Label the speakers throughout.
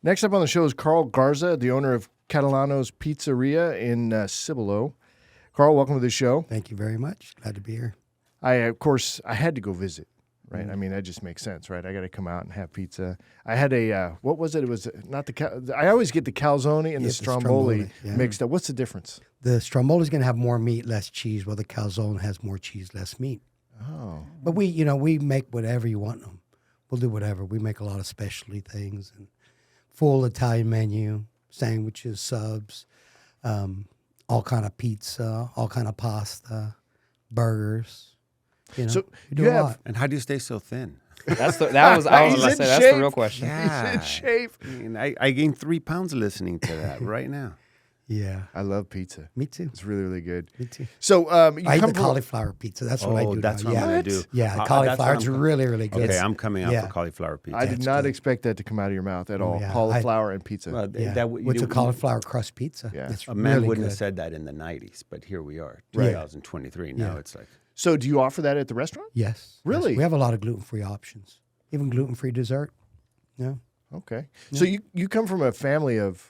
Speaker 1: Next up on the show is Carl Garza, the owner of Anos Pizzeria in Cibolo. Carl, welcome to the show.
Speaker 2: Thank you very much. Glad to be here.
Speaker 1: I had to go visit, right? I mean, that just makes sense, right? I got to come out and have pizza. I had what was it? It was not I always get the calzone and the stromboli mixed up. What's the difference?
Speaker 2: The stromboli is going to have more meat, less cheese, while the calzone has more cheese, less meat.
Speaker 1: Oh.
Speaker 2: But we make whatever you want them. We'll do whatever. We make a lot of specialty things and full Italian menu, sandwiches, subs, all kind of pizza, all kind of pasta, burgers.
Speaker 1: So
Speaker 2: we do a lot.
Speaker 3: And how do you stay so thin?
Speaker 4: I was going to say, that's the real question.
Speaker 3: Yeah.
Speaker 1: He's in shape.
Speaker 3: I mean, I gained 3 pounds listening to that right now.
Speaker 2: Yeah.
Speaker 1: I love pizza.
Speaker 2: Me too.
Speaker 1: It's really, really good.
Speaker 2: Me too.
Speaker 1: So you
Speaker 2: I eat
Speaker 1: come
Speaker 2: the cauliflower pizza. That's what I do.
Speaker 3: That's
Speaker 2: now.
Speaker 3: what I'm going to do.
Speaker 2: Yeah, cauliflower. It's really, really good.
Speaker 3: Okay, I'm coming out for cauliflower pizza.
Speaker 1: I did not expect that to come out of your mouth at all.
Speaker 2: Yeah,
Speaker 1: Cauliflower and pizza.
Speaker 3: Well,
Speaker 2: What's a cauliflower crust pizza?
Speaker 1: Yeah.
Speaker 2: It's
Speaker 3: a man
Speaker 2: really
Speaker 3: wouldn't
Speaker 2: good.
Speaker 3: have said that in the 90s, but here we are,
Speaker 1: Right.
Speaker 3: 2023. Now it's like...
Speaker 1: So do you offer that at the restaurant?
Speaker 2: Yes.
Speaker 1: Really?
Speaker 2: Yes. We have a lot of gluten-free options, even gluten-free dessert. Yeah.
Speaker 1: Okay. So you come from a family of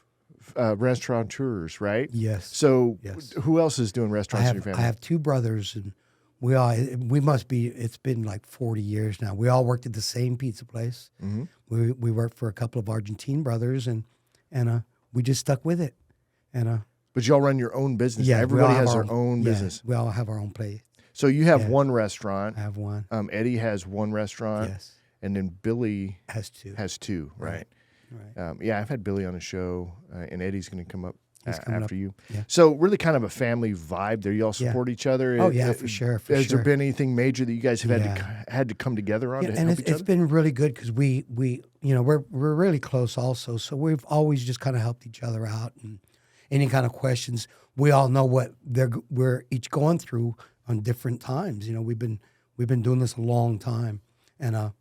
Speaker 1: restaurateurs, right?
Speaker 2: Yes.
Speaker 1: So
Speaker 2: Yes.
Speaker 1: who else is doing restaurants in your family?
Speaker 2: I have two brothers, and we must be. It's been like 40 years now. We all worked at the same pizza place.
Speaker 1: Mm-hmm.
Speaker 2: We worked for a couple of Argentine brothers, and we just stuck with it. And
Speaker 1: But y'all run your own business.
Speaker 2: yeah,
Speaker 1: Everybody has their own
Speaker 2: yeah,
Speaker 1: business.
Speaker 2: we all have our own place.
Speaker 1: So you have
Speaker 2: Yeah.
Speaker 1: one restaurant.
Speaker 2: I have one.
Speaker 1: Eddie has one restaurant.
Speaker 2: Yes.
Speaker 1: And then Billy
Speaker 2: Has two.
Speaker 1: has two, right?
Speaker 2: Right.
Speaker 1: Yeah, I've had Billy on the show, and Eddie's going to come up
Speaker 2: He's coming
Speaker 1: after
Speaker 2: up.
Speaker 1: you.
Speaker 2: Yeah.
Speaker 1: So really kind of a family vibe there. You all support each other?
Speaker 2: Oh, yeah, for sure.
Speaker 1: Has there been anything major that you guys have
Speaker 2: Yeah.
Speaker 1: had to come together on to
Speaker 2: and
Speaker 1: help
Speaker 2: it's
Speaker 1: each other?
Speaker 2: been really good because we're really close also. So we've always just kind of helped each other out, and any kind of questions, we all know what we're each going through on different times. We've been doing this a long time, and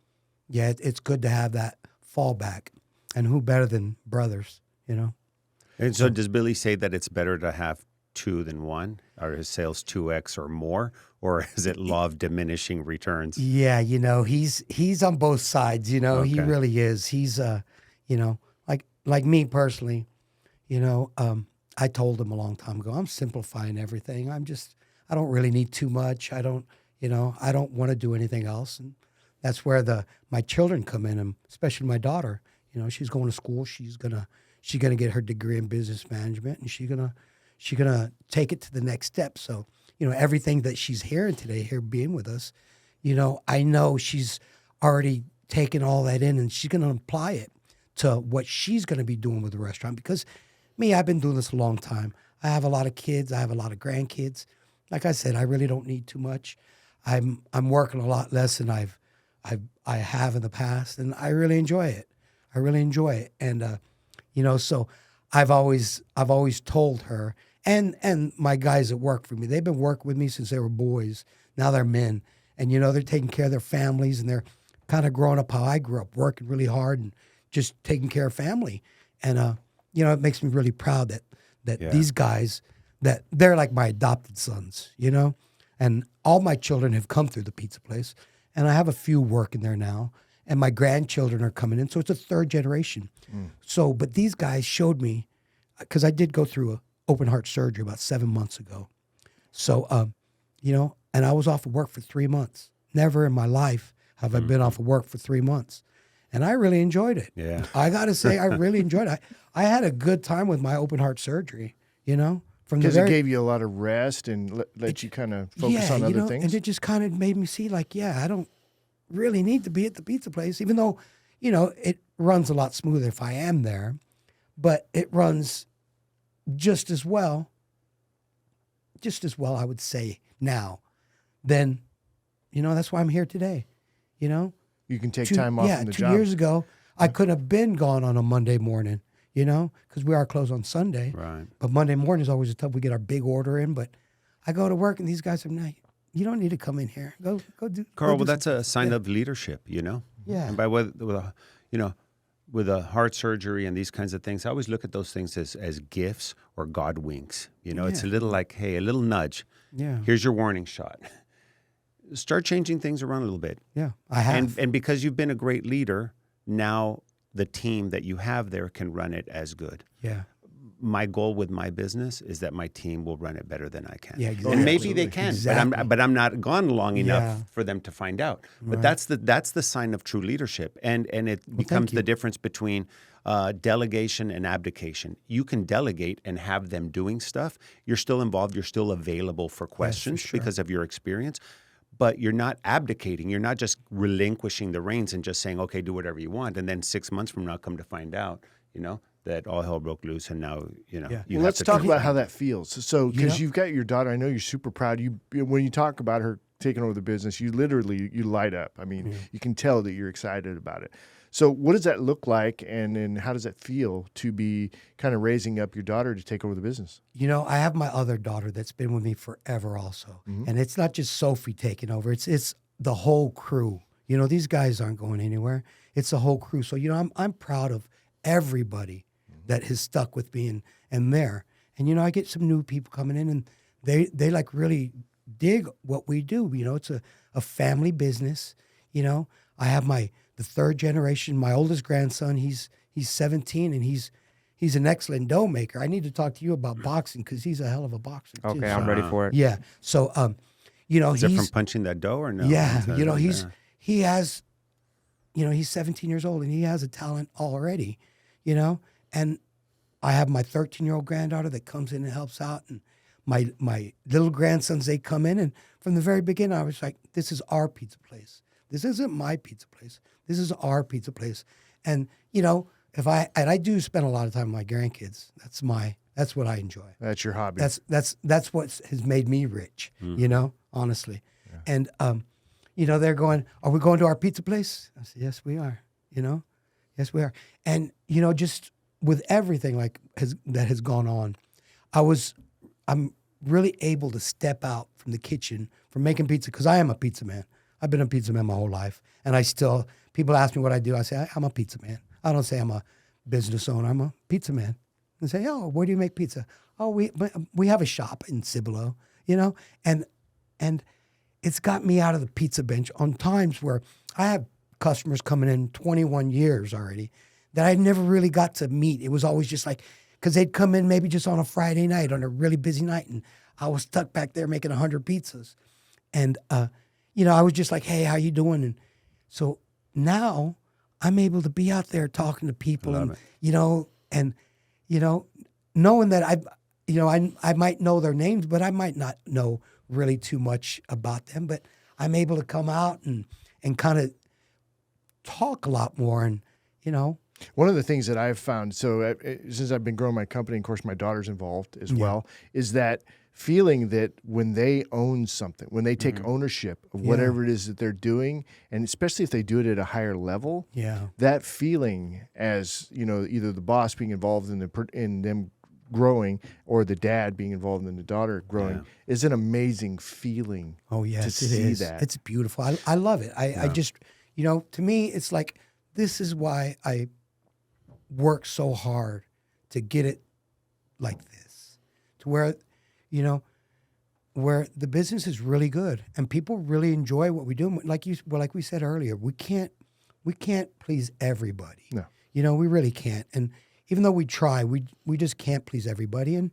Speaker 2: it's good to have that fallback. And who better than brothers,
Speaker 3: And so does Billy say that it's better to have two than one? Are his sales 2x or more? Or is it law of diminishing returns?
Speaker 2: Yeah, he's on both sides. He really is. He's like me personally. I told him a long time ago, I'm simplifying everything. I don't really need too much. I don't want to do anything else. And that's where my children come in, and especially my daughter. She's going to school. She's gonna get her degree in business management, and she's gonna take it to the next step. So everything that she's hearing today, here being with us, I know she's already taken all that in, and she's gonna apply it to what she's gonna be doing with the restaurant. Because me, I've been doing this a long time. I have a lot of kids. I have a lot of grandkids. Like I said, I really don't need too much. I'm working a lot less than I have in the past, and I really enjoy it. And so I've always told her and my guys that work for me. They've been working with me since they were boys. Now they're men, and they're taking care of their families, and they're kind of growing up how I grew up, working really hard and just taking care of family. And it makes me really proud that these guys, that they're like my adopted sons. And all my children have come through the pizza place, and I have a few working there now. And my grandchildren are coming in, so it's a third generation. So, but these guys showed me, because I did go through a open heart surgery about 7 months ago. So, and I was off of work for 3 months. Never in my life have I been off of work for 3 months, and I really enjoyed it.
Speaker 3: Yeah,
Speaker 2: I got to say, I really enjoyed it. I had a good time with my open heart surgery.
Speaker 1: Because it gave you a lot of rest and let you kind of focus on other things.
Speaker 2: And it just kind of made me see, like, I don't really need to be at the pizza place, even though, it runs a lot smoother if I am there, but it runs just as well, I would say now, then, that's why I'm here today, You
Speaker 1: can take time off from the job.
Speaker 2: 2 years ago, I could have been gone on a Monday morning, because we are closed on Sunday.
Speaker 3: right.
Speaker 2: But Monday morning is always tough. We get our big order in, but I go to work and these guys are like, you don't need to come in here. Go do.
Speaker 3: Carl,
Speaker 2: go
Speaker 3: well,
Speaker 2: do
Speaker 3: that's
Speaker 2: something.
Speaker 3: a sign of leadership,
Speaker 2: Yeah.
Speaker 3: And with a heart surgery and these kinds of things, I always look at those things as gifts or God winks. It's a little like, hey, a little nudge.
Speaker 2: Yeah.
Speaker 3: Here's your warning shot. Start changing things around a little bit.
Speaker 2: Yeah. I have.
Speaker 3: And because you've been a great leader, now the team that you have there can run it as good.
Speaker 2: Yeah.
Speaker 3: My goal with my business is that my team will run it better than I can.
Speaker 2: Yeah, exactly.
Speaker 3: And maybe they can,
Speaker 2: Exactly.
Speaker 3: but I'm not gone long enough
Speaker 2: Yeah.
Speaker 3: for them to find out. But
Speaker 2: Right.
Speaker 3: that's the sign of true leadership, and it becomes the difference between delegation and abdication. You can delegate and have them doing stuff. You're still involved. You're still available for questions
Speaker 2: sure.
Speaker 3: because of your experience. But you're not abdicating. You're not just relinquishing the reins and just saying, okay, do whatever you want. And then 6 months from now, come to find out, that all hell broke loose, and now
Speaker 2: Yeah.
Speaker 3: you
Speaker 1: Well,
Speaker 3: have
Speaker 1: let's
Speaker 3: to
Speaker 1: talk
Speaker 3: take-
Speaker 1: about how that feels. So, because
Speaker 2: You know-
Speaker 1: you've got your daughter, I know you're super proud. When you talk about her taking over the business, you light up. I mean, you can tell that you're excited about it. So, what does that look like, and then how does that feel to be kind of raising up your daughter to take over the business?
Speaker 2: I have my other daughter that's been with me forever also. And it's not just Sophie taking over. It's the whole crew. These guys aren't going anywhere. It's the whole crew. So, I'm proud of everybody that has stuck with me and there. And, I get some new people coming in, and they like really dig what we do. It's a family business. I have the third generation, my oldest grandson, he's 17, and he's an excellent dough maker. I need to talk to you about boxing because he's a hell of a boxer too.
Speaker 4: Okay, I'm ready for it.
Speaker 2: Yeah. So,
Speaker 3: Is it
Speaker 2: he's
Speaker 3: from punching that dough or no?
Speaker 2: yeah,
Speaker 3: Is that-
Speaker 2: he's 17 years old and he has a talent already, and I have my 13-year-old granddaughter that comes in and helps out, and my little grandsons, they come in, and from the very beginning I was like, this is our pizza place. This isn't my pizza place. This is our pizza place. And I do spend a lot of time with my grandkids. That's what I enjoy.
Speaker 1: That's your hobby.
Speaker 2: That's what has made me rich, honestly. Yeah. And they're going, are we going to our pizza place? I said, yes, we are. Yes, we are. And just with everything that has gone on, I'm really able to step out from the kitchen from making pizza, because I am a pizza man. I've been a pizza man my whole life, and people ask me what I do. I say I'm a pizza man. I don't say I'm a business owner. I'm a pizza man. And say, oh, where do you make pizza? Oh, we have a shop in Cibolo, and it's got me out of the pizza bench on times where I have customers coming in 21 years already that I never really got to meet. It was always just because they'd come in maybe just on a Friday night, on a really busy night, and I was stuck back there making 100 pizzas. And, I was just like, hey, how you doing? And so now I'm able to be out there talking to people and, knowing that I might know their names, but I might not know really too much about them, but I'm able to come out and kind of talk a lot more. And,
Speaker 1: One of the things that I've found, since I've been growing my company, and of course my daughter's involved as well, is that feeling that when they own something, when they take ownership of whatever it is that they're doing, and especially if they do it at a higher level, that feeling as, either the boss being involved in them growing or the dad being involved in the daughter growing is an amazing feeling.
Speaker 2: Oh, yes,
Speaker 1: to see that.
Speaker 2: It's beautiful. I love it. I just, to me, it's like, this is why I work so hard to get it like this, to where, where the business is really good and people really enjoy what we do. Like we said earlier, we can't please everybody.
Speaker 1: No.
Speaker 2: We really can't. And even though we try, we just can't please everybody. And,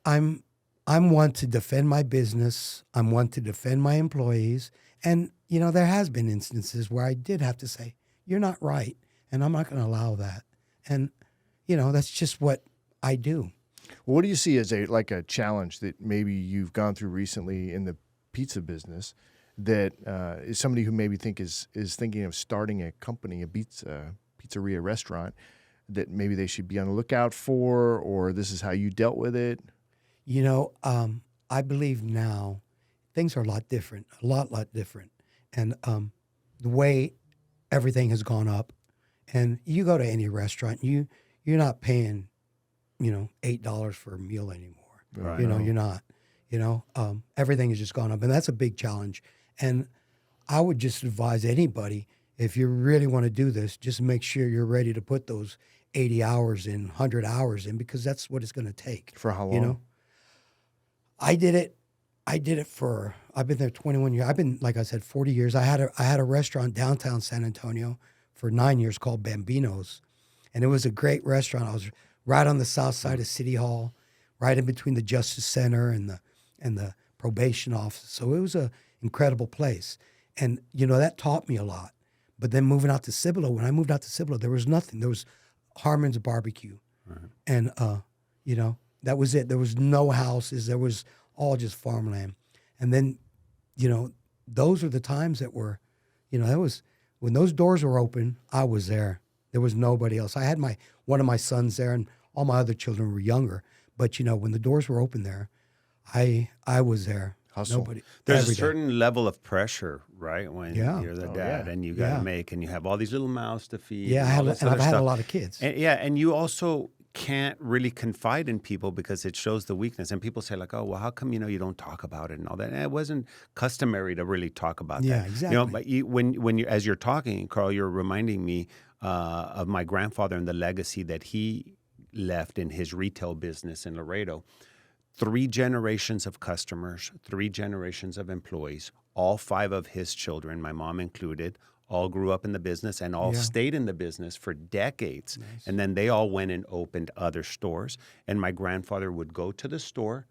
Speaker 2: I'm one to defend my business. I'm one to defend my employees. And, there has been instances where I did have to say, you're not right. And I'm not going to allow that. And, that's just what I do.
Speaker 1: Well, what do you see as a challenge that maybe you've gone through recently in the pizza business that is somebody who maybe is thinking of starting a company, a pizzeria restaurant, that maybe they should be on the lookout for, or this is how you dealt with it?
Speaker 2: I believe now things are a lot different, a lot different. And the way everything has gone up, and you go to any restaurant, you're not paying, $8 for a meal anymore.
Speaker 3: Right.
Speaker 2: You're not. Everything has just gone up, and that's a big challenge. And I would just advise anybody, if you really want to do this, just make sure you're ready to put those 80 hours in, 100 hours in, because that's what it's going to take.
Speaker 1: For how long?
Speaker 2: I did it I've been there 21 years. I've been, like I said, 40 years. I had a restaurant downtown San Antonio for 9 years called Bambino's. And it was a great restaurant. I was right on the south side of City Hall, right in between the Justice Center and the probation office. So it was an incredible place. And, that taught me a lot. But then moving out to Cibolo, when I moved out to Cibolo, there was nothing. There was Harmon's Barbecue. Right. And, that was it. There was no houses. There was all just farmland. And then, those are the times that were, that was, when those doors were open, I was there. There was nobody else. I had one of my sons there, and all my other children were younger. But, when the doors were open there, I was there.
Speaker 1: Hustle.
Speaker 2: Nobody.
Speaker 3: There's a certain level of pressure, right? When you're the dad,
Speaker 1: yeah.
Speaker 3: and you got to make, and you have all these little mouths to feed.
Speaker 2: Yeah, I've had a lot of kids.
Speaker 3: And you also can't really confide in people because it shows the weakness. And people say like, oh, well, how come, you don't talk about it and all that? And it wasn't customary to really talk about that.
Speaker 2: Yeah, exactly.
Speaker 3: But when you, as you're talking, Carl, you're reminding me of my grandfather and the legacy that he left in his retail business in Laredo. 3 generations of customers, 3 generations of employees, all 5 of his children, my mom included, all grew up in the business and all stayed in the business for decades. Nice. And then they all went and opened other stores. And my grandfather would go to the store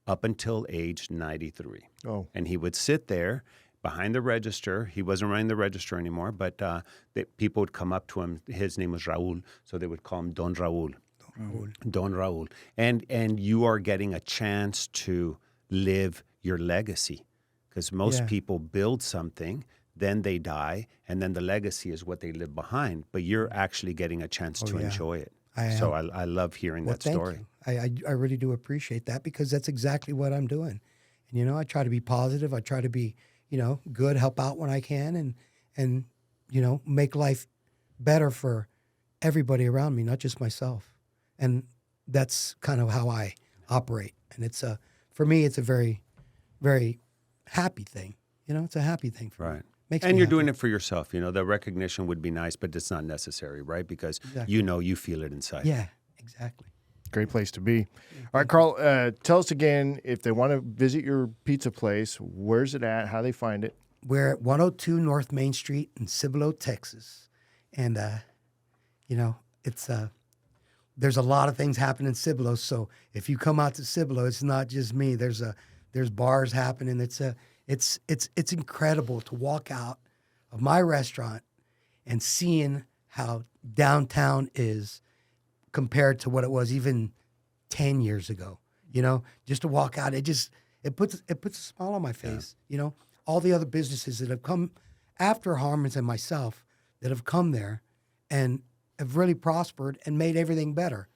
Speaker 3: up until age 93. Oh. And he would sit there behind the register. He wasn't running the register anymore, but people would come up to him. His name was Raul, so they would call him Don Raul. Don Raul. And you are getting a chance to live your legacy, because most people build something, then they die, and then the legacy is what they live behind. But you're actually getting a chance to enjoy it. I love hearing that story.
Speaker 2: I really do appreciate that, because that's exactly what I'm doing. And, I try to be positive. I try to be, good, help out when I can, and make life better for everybody around me, not just myself. And that's kind of how I operate. And for me, it's a very, very happy thing. It's a happy thing for me.
Speaker 3: And you're doing it for yourself. The recognition would be nice, but it's not necessary, right? Because you feel it inside.
Speaker 2: Yeah, exactly.
Speaker 1: Great place to be. All right, Carl, tell us again, if they want to visit your pizza place, where's it at? How they find it?
Speaker 2: We're at 102 North Main Street in Cibolo, Texas. And, it's there's a lot of things happening in Cibolo. So if you come out to Cibolo, it's not just me. There's bars happening. It's incredible to walk out of my restaurant and seeing how downtown is compared to what it was even 10 years ago. Just to walk out, it puts a smile on my face. All the other businesses that have come after Harmon's and myself that have come there and have really prospered and made everything better.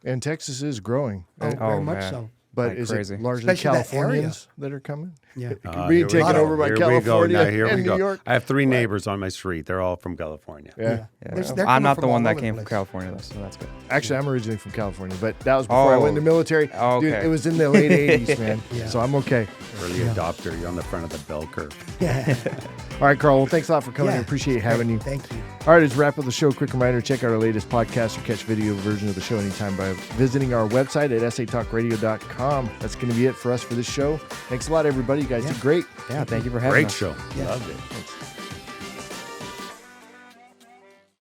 Speaker 1: And Texas is growing.
Speaker 2: Very much so.
Speaker 1: But is
Speaker 4: crazy.
Speaker 1: it largely
Speaker 2: Especially that
Speaker 1: Californians that are coming?
Speaker 2: Yeah.
Speaker 1: Being taken over by California and New York.
Speaker 3: I have 3 neighbors on my street. They're all from California.
Speaker 1: Yeah.
Speaker 4: I'm not the one that came from California, though, so that's good.
Speaker 1: Actually, I'm originally from California, but that was before I went in the military.
Speaker 4: Okay.
Speaker 1: Dude, it was in the late 80s, man. So I'm okay.
Speaker 3: Early adopter. You're on the front of the bell curve.
Speaker 2: Yeah.
Speaker 1: All right, Carl. Well, thanks a lot for coming. I appreciate having you.
Speaker 2: Thank you.
Speaker 1: All right, as we wrap up the show, quick reminder, check out our latest podcast or catch video version of the show anytime by visiting our website at satalkradio.com. That's going to be it for us for this show. Thanks a lot, everybody. You guys did great.
Speaker 4: Yeah, thank you for having us.
Speaker 3: Great show.
Speaker 2: Yeah.
Speaker 3: Loved it.
Speaker 1: Thanks.